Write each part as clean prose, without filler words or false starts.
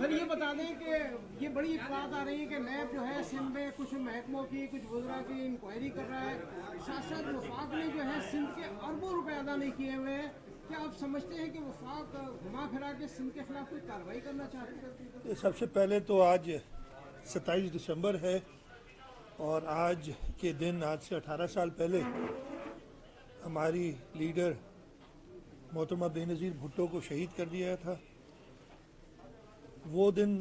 Sir ये बता दें कि ये बड़ी बात आ रही है कि नैब जो है सिंध में कुछ महकमों की कुछ वज़रा की इंक्वायरी कर रहा है, साथ साथ वफाक ने जो है सिंध के अरबों रुपए अदा नहीं किए हुए हैं। क्या आप समझते हैं कि वफाक घुमा फिरा के सिंध के खिलाफ कोई कार्रवाई करना चाहते हैं? सबसे पहले तो आज 27 दिसंबर है और आज के दिन आज से 18 साल पहले हमारी लीडर मोहतरमा बेनज़ीर भुट्टो को शहीद कर दिया था। वो दिन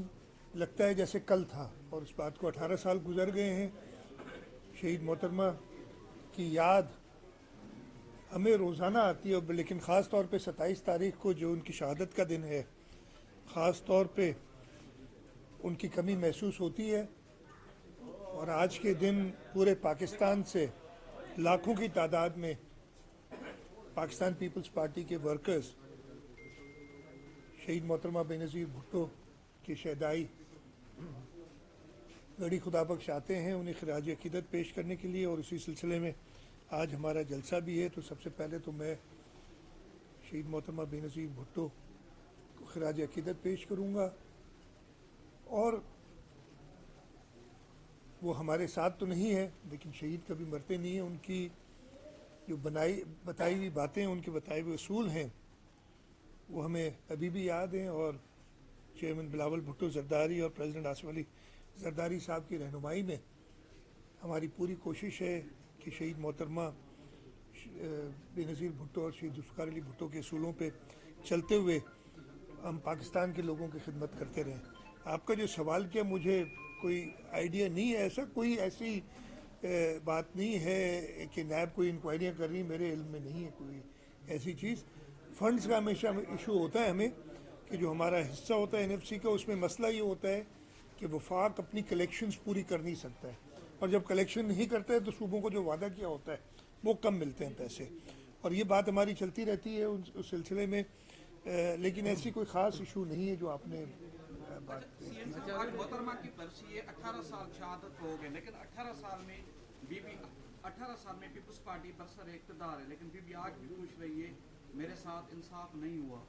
लगता है जैसे कल था और इस बात को 18 साल गुजर गए हैं। शहीद मोहतरमा की याद हमें रोज़ाना आती है, लेकिन ख़ास तौर पे 27 तारीख को जो उनकी शहादत का दिन है, ख़ास तौर पे उनकी कमी महसूस होती है। और आज के दिन पूरे पाकिस्तान से लाखों की तादाद में पाकिस्तान पीपल्स पार्टी के वर्कर्स शहीद मोहतरमा बेनज़ीर भुट्टो की शहदाई गड़ी खुदाबख्श आते हैं उन्हें खिराज अकीदत पेश करने के लिए। और इसी सिलसिले में आज हमारा जलसा भी है। तो सबसे पहले तो मैं शहीद मोहतरमा बेनज़ीर भुट्टो को खिराज अकीदत पेश करूँगा। और वो हमारे साथ तो नहीं है, लेकिन शहीद कभी मरते नहीं हैं। उनकी जो बताई हुई बातें, उनके बताए हुए असूल हैं, वो हमें अभी भी याद हैं। और चेयरमैन बिलावल भुट्टो जरदारी और प्रेसिडेंट आसिफ अली जरदारी साहब की रहनुमाई में हमारी पूरी कोशिश है कि शहीद मोहतरमा बेनज़ीर भुट्टो और शहीद जुल्फ़िकार अली भुट्टो के असूलों पे चलते हुए हम पाकिस्तान के लोगों की खिदमत करते रहें। आपका जो सवाल किया, मुझे कोई आइडिया नहीं है, ऐसा कोई ऐसी बात नहीं है कि नैब कोई इंक्वायरियाँ कर रही, मेरे इल्म में नहीं है कोई ऐसी चीज़। फंड्स का हमेशा इशू होता है हमें कि जो हमारा हिस्सा होता है एनएफसी का, उसमें मसला ये होता है कि वफाक अपनी कलेक्शंस पूरी कर नहीं सकता है, और जब कलेक्शन नहीं करता है तो सूबों को जो वादा किया होता है वो कम मिलते हैं पैसे। और ये बात हमारी चलती रहती है उस सिलसिले में, लेकिन ऐसी कोई ख़ास इशू नहीं है जो आपने बात मोहतरमा की बरसी है। 18 साल शहादत हो गए, लेकिन 18 साल में बीबी 18 साल में पीपल्स पार्टी बरसर इक़्तिदार है, लेकिन बीबी आज भी पूछ रही है मेरे साथ इंसाफ नहीं हुआ।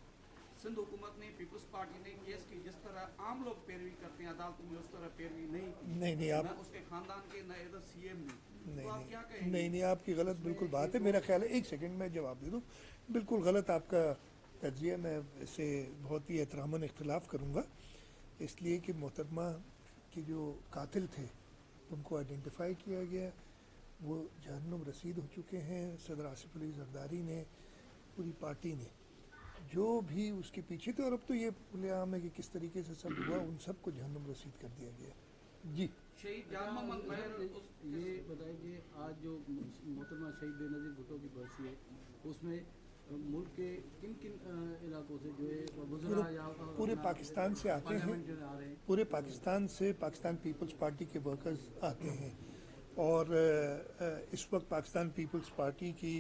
सिंध हुकूमत ने, पीपल्स पार्टी ने केस की जिस तरह आम लोग पैरवी करते हैं अदालतों में, उस तरह पैरवी नहीं आप न उसके खानदान के, न इधर सीएम ने। तो आप क्या कहेंगे? नहीं, आपकी गलत बिल्कुल बात है। मेरा ख्याल है, एक सेकंड में जवाब दे दूं, बिल्कुल गलत आपका तज्जिया। मैं इससे बहुत ही एहतरामन इख्तिलाफ करूँगा, इसलिए कि मोहतरमा के जो कातिल थे उनको आइडेंटिफाई किया गया, वो जहन्नुम रसीद हो चुके हैं। सदर आसिफ अली जरदारी ने, पूरी पार्टी ने, जो भी उसके पीछे थे, और अब तो ये खुलेआम है कि किस तरीके से सब हुआ, उन सबको जहन्नुम रसीद कर दिया गया। जी शहीद जान मोहम्मद ये बताइए कि आज जो मोहतरमा शहीद बेनज़ीर भुट्टो की बरसी है, उसमें मुल्क के किन किन इलाकों से जो है पूरे पाकिस्तान से आते हैं, पूरे पाकिस्तान से पाकिस्तान पीपल्स पार्टी के वर्कर्स आते हैं। और इस वक्त पाकिस्तान पीपल्स पार्टी की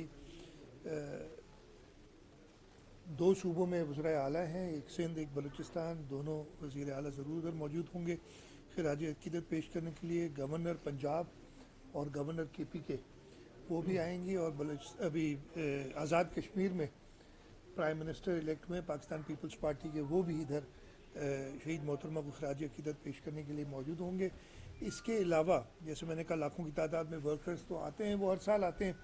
2 सूबों में वज़राए आला हैं, एक सिंध एक बलूचिस्तान। दोनों वज़ीर आला ज़रूर उधर मौजूद होंगे खिराज अकीदत पेश करने के लिए। गवर्नर पंजाब और गवर्नर केपी के वो भी आएंगी। और अभी आज़ाद कश्मीर में प्राइम मिनिस्टर इलेक्ट हुए पाकिस्तान पीपल्स पार्टी के, वो भी इधर शहीद मोहतरमा को खिराज अकीदत पेश करने के लिए मौजूद होंगे। इसके अलावा जैसे मैंने कहा, लाखों की तादाद में वर्कर्स तो आते हैं, वो हर साल आते हैं।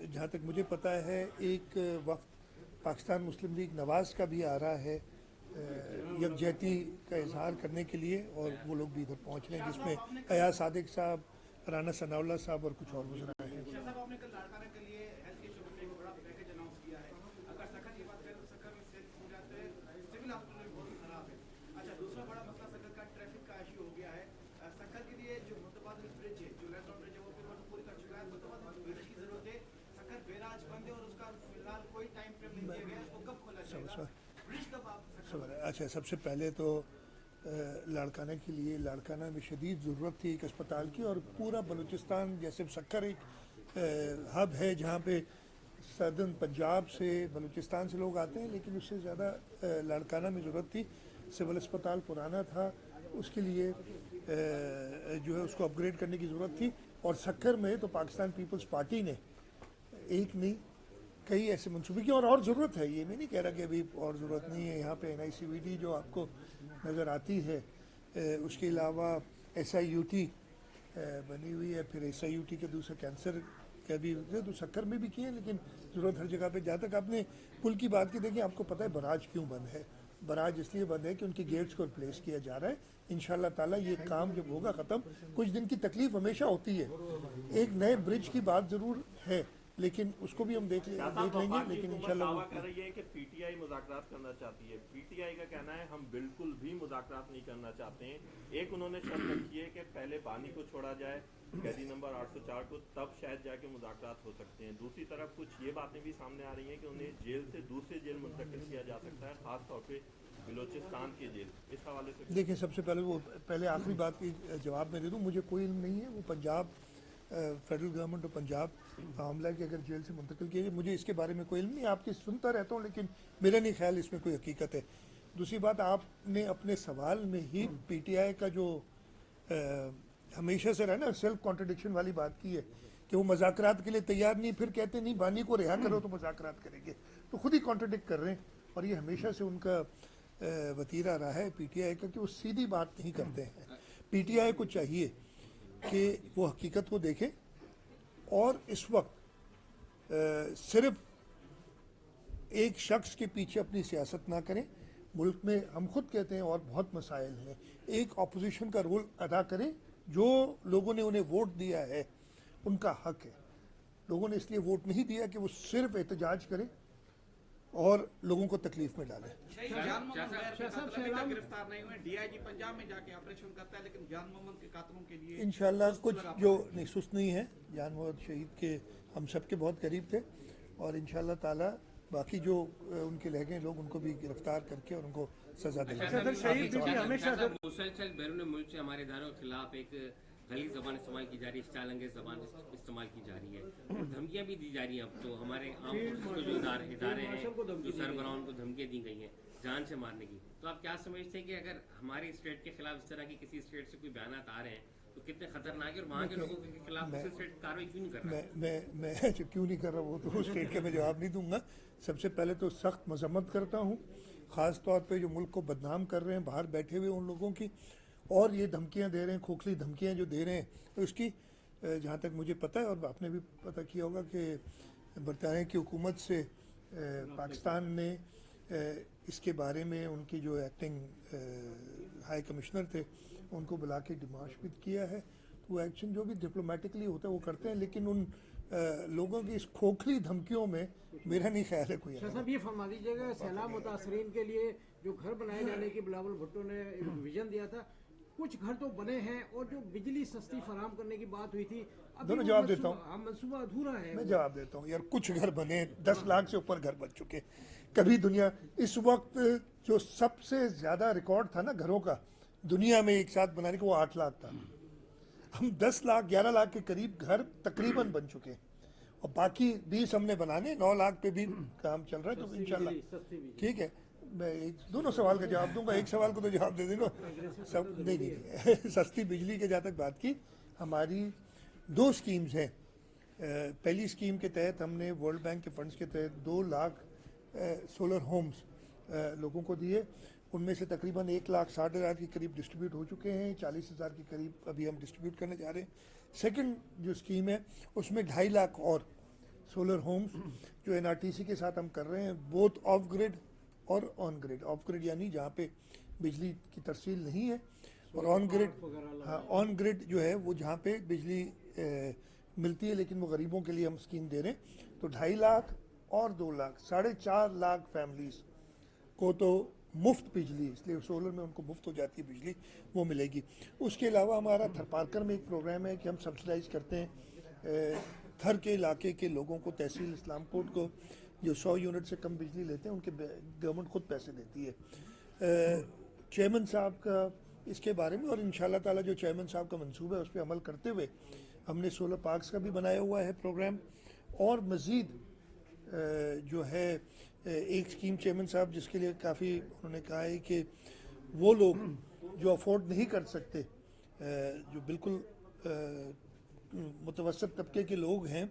जहाँ तक मुझे पता है, एक वफ़द पाकिस्तान मुस्लिम लीग नवाज़ का भी आ रहा है यकजहती का इजहार करने के लिए, और वो लोग भी इधर पहुँच रहे हैं, जिसमें अयाज सादिक साहब, राना सनाउल्लाह साहब और कुछ और वज़रा हैं। अच्छा, सबसे पहले तो लाड़काना के लिए, लाड़काना में शदीद ज़रूरत थी एक अस्पताल की, और पूरा बलूचिस्तान, जैसे सक्कर एक हब है जहाँ पे सदर्न पंजाब से, बलूचिस्तान से लोग आते हैं, लेकिन उससे ज़्यादा लाड़काना में ज़रूरत थी। सिविल अस्पताल पुराना था, उसके लिए जो है उसको अपग्रेड करने की ज़रूरत थी। और सक्कर में तो पाकिस्तान पीपल्स पार्टी ने एक नहीं कई ऐसे मंसूबे की, और ज़रूरत है, ये मैं नहीं कह रहा कि अभी और ज़रूरत नहीं है। यहाँ पे NICVD जो आपको नज़र आती है। उसके अलावा SIUT बनी हुई है, फिर SIUT के दूसरे कैंसर का भी, तो शक्कर में भी किए हैं, लेकिन ज़रूरत हर जगह पे। जहाँ तक आपने पुल की बात की, देखिए आपको पता है बराज क्यों बंद है। बराज इसलिए बंद है कि उनकी गेट्स को रिप्लेस किया जा रहा है। इंशाल्लाह ताला ये काम जब होगा ख़त्म, कुछ दिन की तकलीफ हमेशा होती है, एक नए ब्रिज की बात ज़रूर है, लेकिन उसको भी हम देख लेंगे, लेकिन इंशाल्लाह दावा कर रही है कि PTI मुज़ाकरात करना चाहती है। PTI का कहना है हम बिल्कुल भी मुज़ाकरात नहीं करना चाहते हैं। एक उन्होंने शर्त रखी है कि पहले बानी को छोड़ा जाए, कैदी नंबर 804 को, तब शायद जाके मुज़ाकरात हो सकते हैं। दूसरी तरफ कुछ ये बातें भी सामने आ रही हैं कि उन्हें जेल से दूसरे जेल मुंतकिल किया जा सकता है, खास तौर पे बलोचिस्तान के जेल। इस हवाले से देखिए, सबसे पहले आखिरी बात की जवाब मैं दे दूं, मुझे कोई इल्म नहीं है वो पंजाब फेडरल गवर्नमेंट और पंजाब मामला की अगर जेल से मुंतकिल किया, मुझे इसके बारे में कोई इल्म नहीं। आपकी सुनता रहता हूँ, लेकिन मेरा नहीं ख्याल इसमें कोई हकीकत है। दूसरी बात, आपने अपने सवाल में ही PTI का जो हमेशा से रहा ना, सेल्फ कॉन्ट्रडिक्शन वाली बात की है कि वो मुज़ाकरात के लिए तैयार नहीं, फिर कहते नहीं बानी को रिहा करो तो मुज़ाकरात करेंगे, तो खुद ही कॉन्ट्रडिक्ट कर रहे हैं। और ये हमेशा से उनका वतीरा रहा है PTI का कि वो सीधी बात नहीं करते हैं। PTI को चाहिए कि वो हकीकत को देखें और इस वक्त सिर्फ एक शख्स के पीछे अपनी सियासत ना करें। मुल्क में हम खुद कहते हैं और बहुत मसाइल हैं, एक अपोजिशन का रोल अदा करें। जो लोगों ने उन्हें वोट दिया है उनका हक है। लोगों ने इसलिए वोट नहीं दिया कि वो सिर्फ एहतजाज करें और लोगों को तकलीफ में डालें। गिरफ्तार नहीं हुए, DIG पंजाब में जाके ऑपरेशन करता है, लेकिन जान मोहम्मद के कातलों के लिए इंशाल्लाह कुछ जो नहीं सुस्त नहीं है। जान मोहम्मद शहीद के हम सब के बहुत करीब थे, और इंशाल्लाह ताला बाकी जो उनके रह गए लोग उनको भी गिरफ्तार करके और उनको सजा दिलाएंगे। मुसलसल बैरून मुल्क से हमारे इदारों के खिलाफ एक गली जबान इस्तेमाल की जा रही है, स्टाइल अंगेज जबान इस्तेमाल की जा रही है, धमकियां भी दी जा रही हैं। अब तो हमारे आम पुलिस को जो इदारे हैं, जो सरबराहों को धमकियां दी गई हैं जान से मारने की। तो आप क्या समझते हैं कि अगर हमारे स्टेट के खिलाफ इस तरह की किसी स्टेट से कोई बयान आ रहे हैं तो कितने खतरनाक है, और वहाँ के लोगों के खिलाफ स्टेट कार्रवाई क्यों नहीं कर रहा है? मैं क्यों नहीं कर रहा वो तो स्टेट का मैं जवाब नहीं दूंगा। सबसे पहले तो सख्त मजम्मत करता हूँ, ख़ास तौर पे जो मुल्क को बदनाम कर रहे हैं बाहर बैठे हुए उन लोगों की, और ये धमकियां दे रहे हैं, खोखली धमकियां जो दे रहे हैं, तो इसकी जहाँ तक मुझे पता है और आपने भी पता किया होगा कि बरतानिया की हुकूमत से पाकिस्तान ने इसके बारे में उनकी जो एक्टिंग हाई कमिश्नर थे उनको बुला के डिमांड भी किया है। तो वो एक्शन जो भी डिप्लोमेटिकली होता है वो करते हैं, लेकिन उन लोगों की इस खोखली धमकियों में मेरा नहीं ख्याल है कोई। साहब ये फरमा दीजिएगा, सैलाब मुतासरीन के लिए जो घर बनाए जाने की बिलावल भुट्टो ने एक विजन दिया था, कुछ घर तो बने हैं और जो बिजली सस्ती फराम करने की बात हुई थी, दोनों जवाब देता हूँ। मनसूबा अधूरा है। मैं जवाब देता हूँ यार, कुछ घर बने, 10 लाख से ऊपर घर बन चुके। कभी दुनिया इस वक्त जो सबसे ज्यादा रिकॉर्ड था ना घरों का दुनिया में एक साथ बनाने का, वो 8 लाख था। हम 10 लाख 11 लाख के करीब घर तकरीबन बन चुके, और बाकी 20 हमने बनाने, 9 लाख पे भी काम चल रहा है। तो इंशाल्लाह ठीक है। मैं दोनों सवाल का जवाब दूंगा, एक सवाल को तो जवाब दे देना सब। नहीं सस्ती बिजली के जहाँ तक बात की, हमारी 2 स्कीम्स हैं। पहली स्कीम के तहत हमने वर्ल्ड बैंक के फंड्स के तहत 2 लाख सोलर होम्स लोगों को दिए। उनमें से तकरीबन 1,60,000 के करीब डिस्ट्रीब्यूट हो चुके हैं, 40,000 के करीब अभी हम डिस्ट्रीब्यूट करने जा रहे हैं। सेकंड जो स्कीम है उसमें 2.5 लाख और सोलर होम्स जो NRTC के साथ हम कर रहे हैं, बोथ ऑफ ग्रिड और ऑन ग्रिड। ऑफ ग्रिड यानी जहाँ पे बिजली की तरसील नहीं है, और ऑन ग्रिड, हाँ ऑन ग्रिड जो है वो जहाँ पे बिजली मिलती है लेकिन वो गरीबों के लिए हम स्कीम दे रहे हैं। तो 2.5 लाख और 2 लाख, 4.5 लाख फैमिलीज को तो मुफ्त बिजली, इसलिए सोलर में उनको मुफ्त हो जाती है बिजली, वो मिलेगी। उसके अलावा हमारा थरपारकर में एक प्रोग्राम है कि हम सब्सिडाइज करते हैं थर के इलाके के लोगों को, तहसील इस्लामकोट को, जो 100 यूनिट से कम बिजली लेते हैं उनके गवर्नमेंट खुद पैसे देती है। चेयरमैन साहब का इसके बारे में, और इंशाल्लाह ताला जो चेयरमैन साहब का मंसूबा है उस पर अमल करते हुए हमने सोलर पार्क्स का भी बनाया हुआ है प्रोग्राम। और मज़ीद जो है एक स्कीम चेयरमैन साहब जिसके लिए काफ़ी उन्होंने कहा है कि वो लोग जो अफोर्ड नहीं कर सकते, जो बिल्कुल मुतवसत तबके के लोग हैं,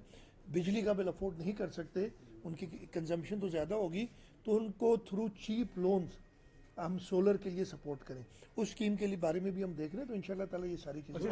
बिजली का बिल अफोर्ड नहीं कर सकते, उनकी कंजम्पशन तो ज़्यादा होगी, तो उनको थ्रू चीप लोन्स हम सोलर के लिए सपोर्ट करें। उस स्कीम के लिए बारे में भी हम देख रहे हैं, तो इंशाल्लाह ताला ये सारी चीज़ें